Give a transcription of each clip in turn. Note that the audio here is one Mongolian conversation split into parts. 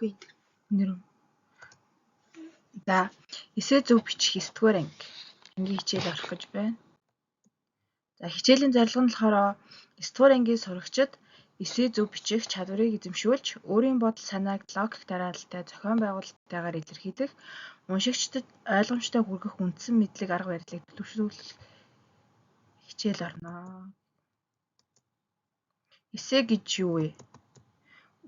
Үгүй нэр. За эсээ зөв бичих 9-р ангийн хичээл орох гэж байна. За хичээлийн зорилго нь болохоор 9-р ангийн сурагчид эсээ зөв бичих чадварыг эзэмшүүлж, өөрийн бодол санааг логик дараалалтай зохион байгуулалттайгаар илэрхийлэх, уншигчдад ойлгомжтой хүргэх үндсэн мэдлэг арга барилыг төлөвшүүлэх хичээл орно. Эсээ гэж юу вэ?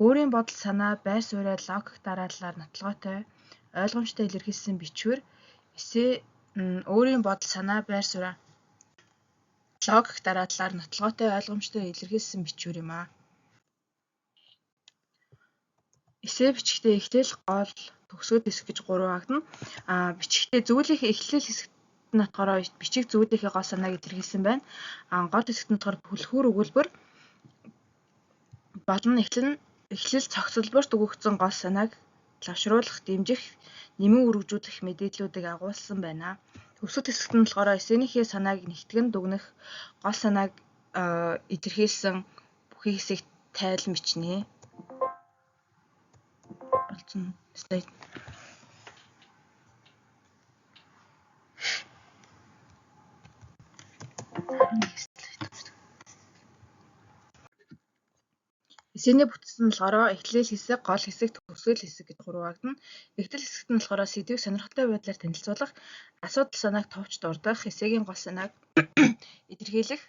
Өөрийн бодол санаа байр сууриа логик дарааллаар нотолгоотой ойлгомжтой илэрхийлсэн бичвэр эсээ өөрийн бодол санаа байр сууриа логик дарааллаар нотолгоотой ойлгомжтой илэрхийлсэн бичвэр юм аа. Эсээ бичихтэй эхлэл, гол, төгсгөл хэсэг гэж 3 хагдана. Бичихтэй зүйлийн эхлэл хэсэгт нь болохоор бичих зүйлийнхээ гол санааг илэрхийлсэн байна. Гол хэсэгт нь болохоор түлхүүр өгүүлбэр болон эхлэл цогцлборт өгөгдсөн гол санааг лавшруулах, дэмжих, нэмэн үргэлжлүүлэх мэдээллүүдийг агуулсан байна. Төгсгөл хэсэгт нь болохоор эсээнийхээ санааг нэгтгэн дүгнэх, гол санааг илэрхийлсэн бүхий хэсэгт тайлан бичнэ. Болсон слайд. Эсээний бүтцэн нь болохоор эхлэл хэсэг, гол хэсэг, төгсгөл хэсэг гэж 3 хагдана. Эхлэл хэсэгт нь болохоор сэдвийг сонирхолтой байдлаар танилцуулах, асуудал санааг товч дурдах, эсээгийн гол санааг илэрхийлэх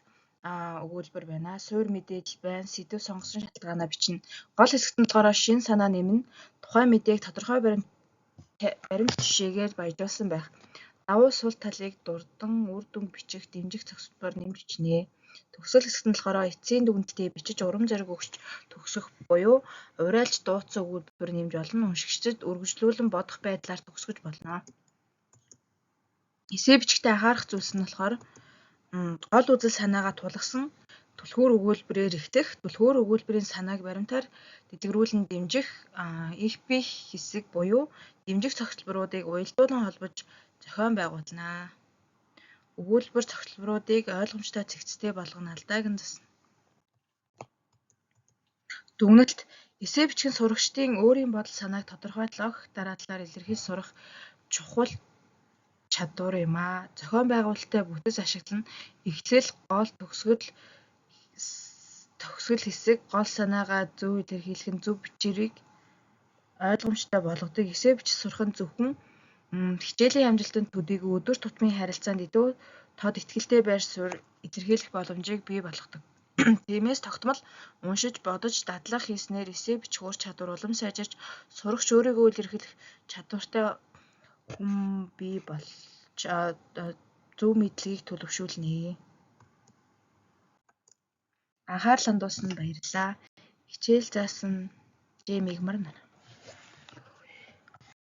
өгүүлбэр байна. Суур мэдээлэл байна. Сэдв сонгосон шалтгаанаа бичнэ. Гол хэсэгт нь болохоор шин санаа нэмнэ. Тухайн мэдээг тодорхой баримт жишээгээр баяжуулсан байх. Давуу сул талыг дурдан үр дүн бичих, дэмжих зохицуулбаар нэмж бичнэ. Төгсгөл хэсэгт нь болохоор эцсийн дүгнэлтийг бичиж урам зориг өгч төгсөх буюу урайлж дууцсан өгүүлбэр нэмж олон уншигчдад үргэлжлүүлэн бодох байдлаар төгсгөж болно. Эсээ бичихтэй анхаарах зүйлс нь болохоор гол үзэл санаагаа тулгасан түлхүүр өгүүлбэрээр ихтэх, түлхүүр өгүүлбэрийн санааг баримтаар дэлгэрүүлэн дэмжих, их бих хэсэг буюу дэмжих цогцлборуудыг уялдуулан холбож зохион байгуулна. Өгүүлбэр цогцлборуудыг ойлгомжтой цэгцтэй болгоно, алдааг нь засна. Дүгнэлт: эсээ бичих нь сурагчдын өөрийн бодол санааг тодорхой логик дарааллаар илэрхийлж сурах чухал чадвар юм аа. Зохион байгуулалттай бүтэц ашиглан эхлэл, гол, төгсгөл хэсэг, гол санаагаа зөв илэрхийлэх нь зөв бичвэрийг ойлгомжтой болгодог. Эсээ бичих сурах нь зөвхөн хичээлийн амжилтанд төдийгүй өдөр тутмын харилцаанд илүү тод итгэлтэй байр суурь илэрхийлэх боломжийг бий болгодог. Тиймээс тогтмол уншиж, бодож, дадлага хийснээр эсээ бичих ур чадвар улам сайжирч сурагч өөрийгөө илэрхийлэх чадвартай хүн бий болж зөв мэдлэгийг төлөвшүүлнэ. Анхаарал хандуулсанд баярлалаа. Хичээл заасан Ж Мигмар нар.